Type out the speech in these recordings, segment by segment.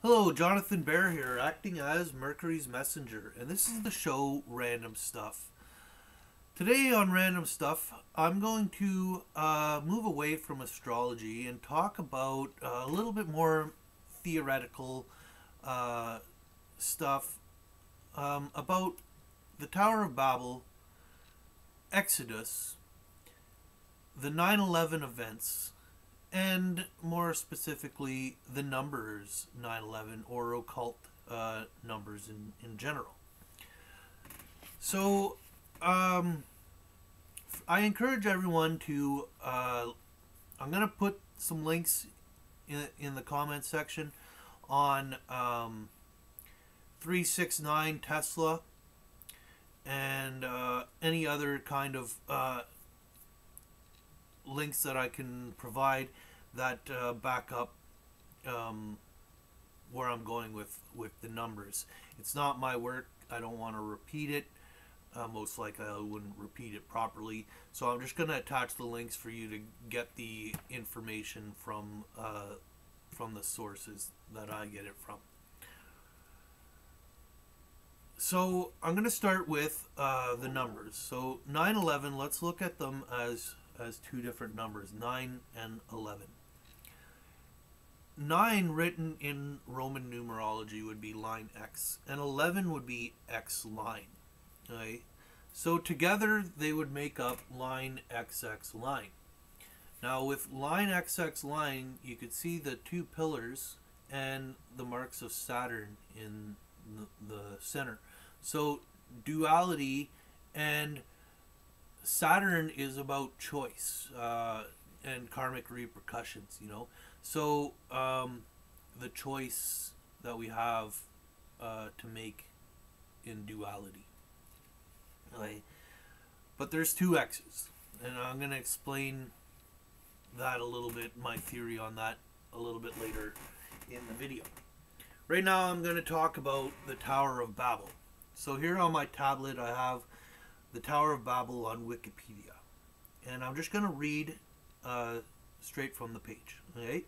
Hello, Jonathan Bear here, acting as Mercury's messenger, and this is the show Random Stuff. Today on Random Stuff, I'm going to move away from astrology and talk about a little bit more theoretical stuff about the Tower of Babel, Exodus, the 9/11 events, and more specifically the numbers 9/11 or occult numbers in general. So I encourage everyone to I'm going to put some links in the comment section on 369 Tesla and any other kind of links that I can provide that back up where I'm going with the numbers. It's not my work. I don't want to repeat it. Most likely I wouldn't repeat it properly. So I'm just going to attach the links for you to get the information from the sources that I get it from. So I'm going to start with the numbers. So 9/11, let's look at them as two different numbers, 9 and 11. 9 written in Roman numerology would be line X, and 11 would be X line. Okay? So together they would make up line XX line. Now with line XX line, you could see the two pillars and the marks of Saturn in the center. So duality, and Saturn is about choice and karmic repercussions, So the choice that we have to make in duality. Right? But there's two X's, and I'm going to explain that a little bit, my theory on that a little bit later in the video. Right now I'm going to talk about the Tower of Babel. So here on my tablet I have the Tower of Babel on Wikipedia, and I'm just going to read straight from the page. Okay?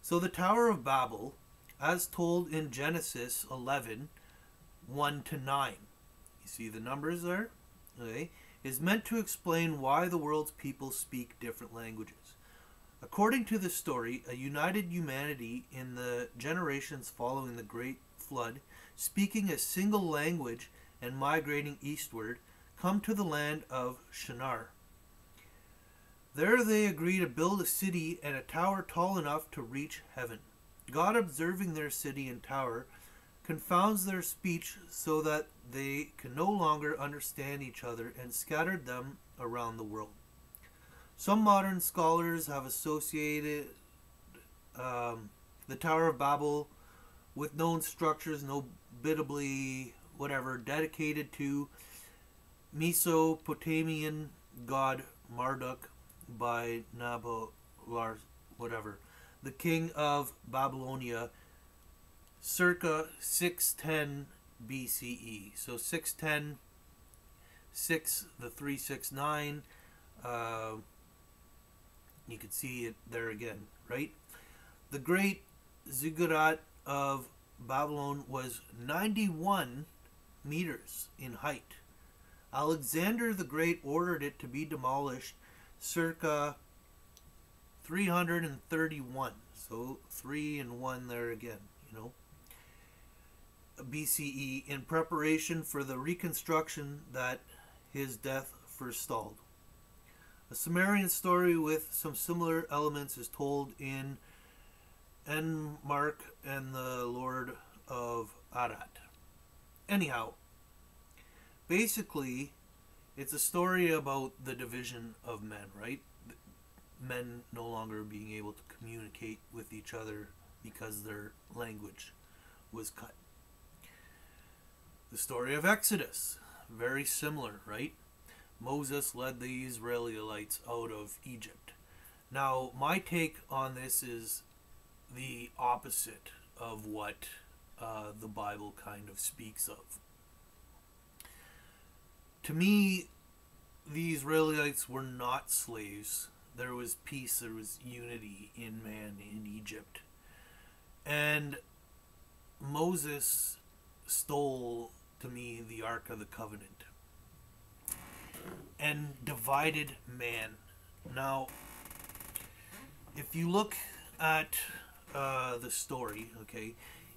So the Tower of Babel, as told in Genesis 11, 1 to 9, you see the numbers there? Okay? Is meant to explain why the world's people speak different languages. According to the story, a united humanity in the generations following the Great Flood, speaking a single language and migrating eastward, come to the land of Shinar. There they agree to build a city and a tower tall enough to reach heaven. God, observing their city and tower, confounds their speech so that they can no longer understand each other, and scattered them around the world. Some modern scholars have associated the Tower of Babel with known structures, notably dedicated to Mesopotamian god Marduk by Nabal, the king of Babylonia, circa 610 BCE. So 610, 6, the 369, you can see it there again, right? The great ziggurat of Babylon was 91 meters in height. Alexander the Great ordered it to be demolished circa 331. So 3 and 1 there again, BCE, in preparation for the reconstruction that his death forestalled. A Sumerian story with some similar elements is told in Enmark and the Lord of Arat. Anyhow, basically, it's a story about the division of men, right? Men no longer being able to communicate with each other because their language was cut. The story of Exodus, very similar, right? Moses led the Israelites out of Egypt. Now, my take on this is the opposite of what the Bible kind of speaks of. To me, the Israelites were not slaves. There was peace, there was unity in man in Egypt. And Moses stole, to me, the Ark of the Covenant and divided man. Now, if you look at the story, okay,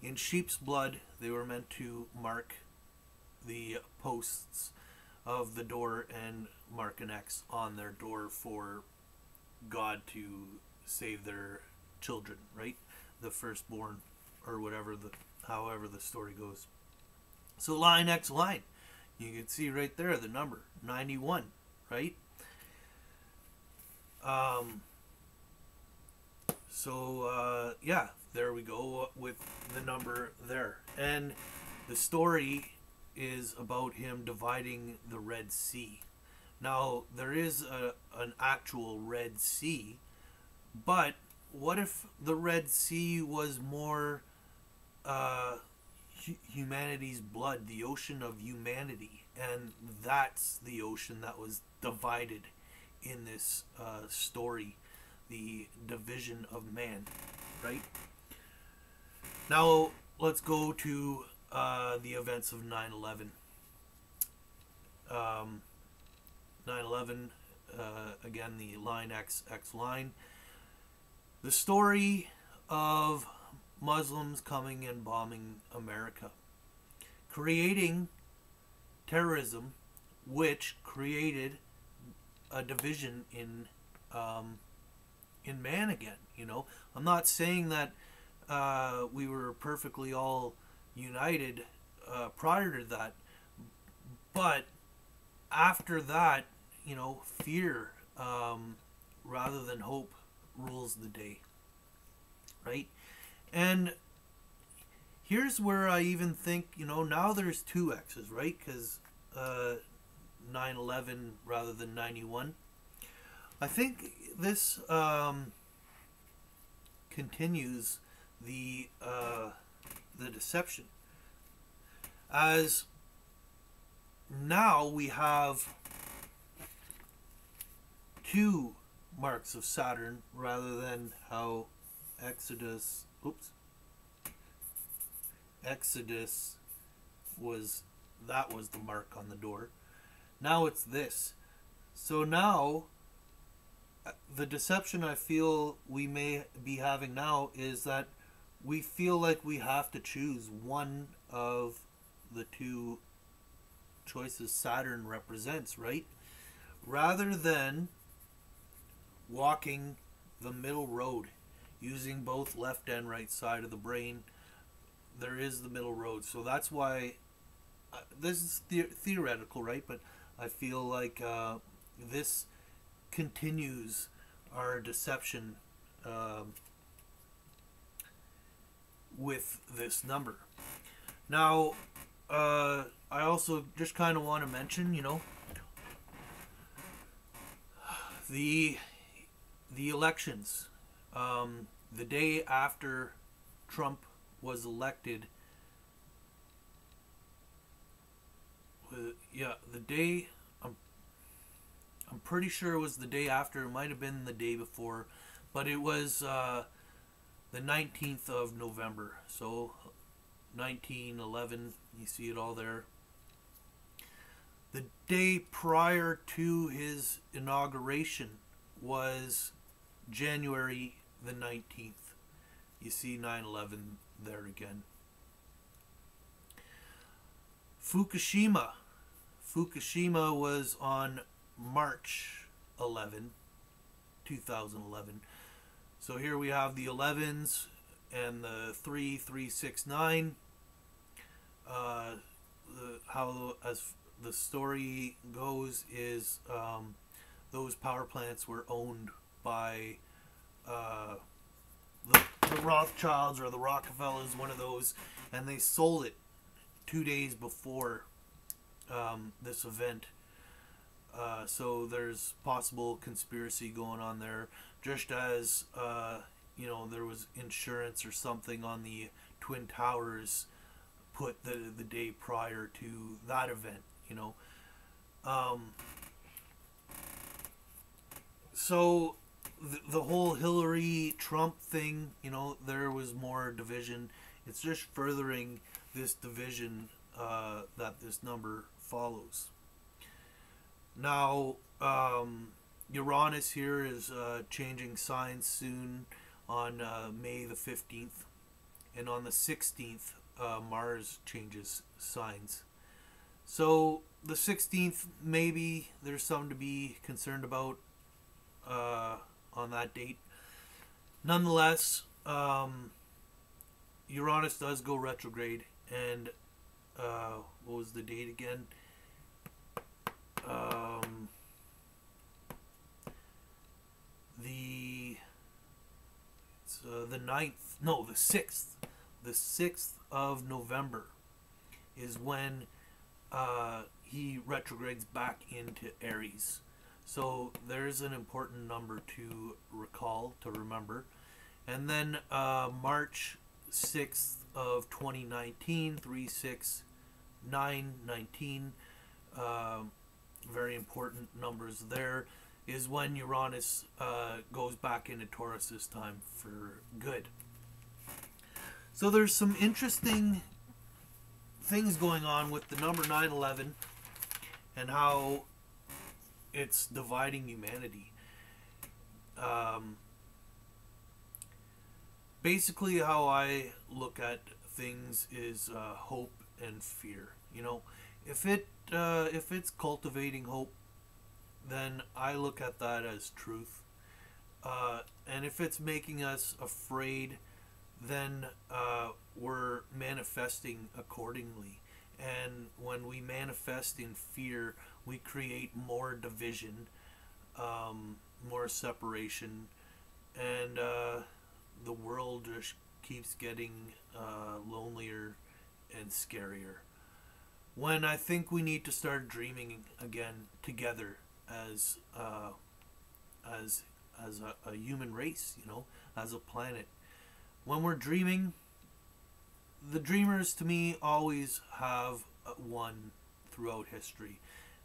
in sheep's blood, they were meant to mark the posts of the door and mark an X on their door for God to save their children, right? The firstborn, or whatever, however the story goes. So line X line, you can see right there the number 91, right? Yeah, there we go with the number there. And the story is about him dividing the Red Sea. Now, there is an actual Red Sea, but what if the Red Sea was more humanity's blood, the ocean of humanity, and that's the ocean that was divided in this story, the division of man, right? Now, let's go to the events of 9/11. 9/11, again, the line X line. The story of Muslims coming and bombing America, creating terrorism, which created a division in man again. You know, I'm not saying that we were perfectly all united prior to that, but after that, you know, fear rather than hope rules the day, right? And here's where I even think, you know, now there's two X's, right? Because 9/11 rather than 91. I think this continues the deception, as now we have two marks of Saturn rather than how Exodus was, that was the mark on the door. Now it's this. So now the deception I feel we may be having now is that we feel like we have to choose one of the two choices Saturn represents, right? Rather than walking the middle road, using both left and right side of the brain, there is the middle road. So that's why this is theoretical, right? But I feel like this continues our deception with this number. Now, I also just kind of want to mention, you know, the elections. The day after Trump was elected, the day, I'm pretty sure it was the day after. It might have been the day before, but it was the 19th of November. So 1911, you see it all there. The day prior to his inauguration was January the 19th. You see 9/11 there again. Fukushima was on March 11, 2011. So here we have the 11s and the 3369. How, as the story goes, is those power plants were owned by the Rothschilds or the Rockefellers, one of those, and they sold it 2 days before this event. So there's possible conspiracy going on there, just as you know, there was insurance or something on the Twin Towers put the day prior to that event, you know. So the whole Hillary Trump thing, you know, there was more division It's just furthering this division that this number follows. Now, Uranus here is changing signs soon on May the 15th. And on the 16th, Mars changes signs. So the 16th, maybe there's something to be concerned about on that date. Nonetheless, Uranus does go retrograde, and what was the date again? The 9th, no, the 6th. The 6th of November is when he retrogrades back into Aries. So there's an important number to recall, to remember. And then March 6th of 2019, 36919, very important numbers there, is when Uranus goes back into Taurus this time for good. So there's some interesting things going on with the number 911 and how it's dividing humanity. Basically, how I look at things is hope and fear. You know, if it's cultivating hope, then I look at that as truth. And if it's making us afraid, then we're manifesting accordingly. And when we manifest in fear, we create more division, more separation, and the world just keeps getting lonelier and scarier. When I think we need to start dreaming again together as a human race, you know, as a planet. When we're dreaming, the dreamers to me always have won throughout history.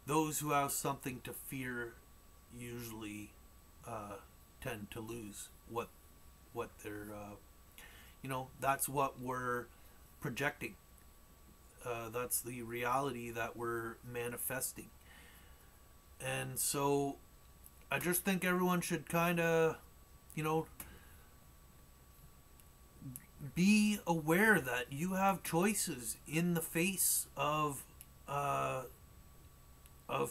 Those who have something to fear usually tend to lose what they're, you know, that's what we're projecting. That's the reality that we're manifesting. And so I just think everyone should kind of, you know, be aware that you have choices in the face of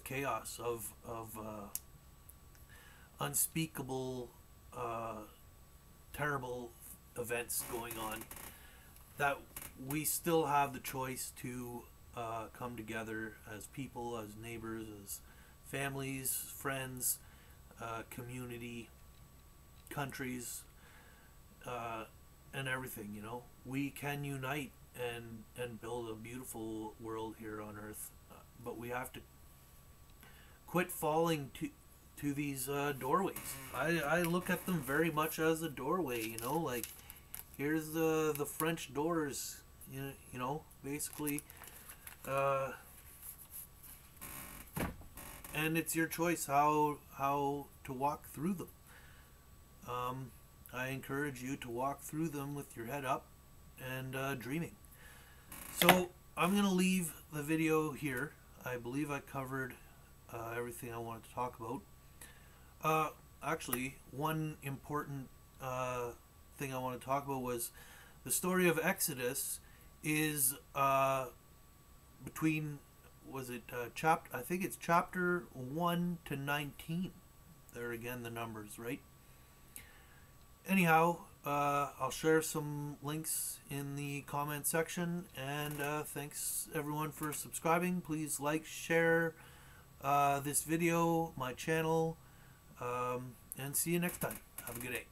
chaos, of unspeakable, terrible events going on, that we still have the choice to come together as people, as neighbors, as families, friends, community, countries, and everything. You know, we can unite and build a beautiful world here on Earth, but we have to quit falling to these doorways. I look at them very much as a doorway. You know, like here's the French doors. You know, basically. And it's your choice how to walk through them. I encourage you to walk through them with your head up and dreaming. So I'm going to leave the video here. I believe I covered everything I wanted to talk about. Actually, one important thing I want to talk about was the story of Exodus is between, was it I think it's chapter 1 to 19. There again, the numbers, right? Anyhow, I'll share some links in the comment section, and thanks everyone for subscribing. Please like, share this video, my channel, and see you next time. Have a good day.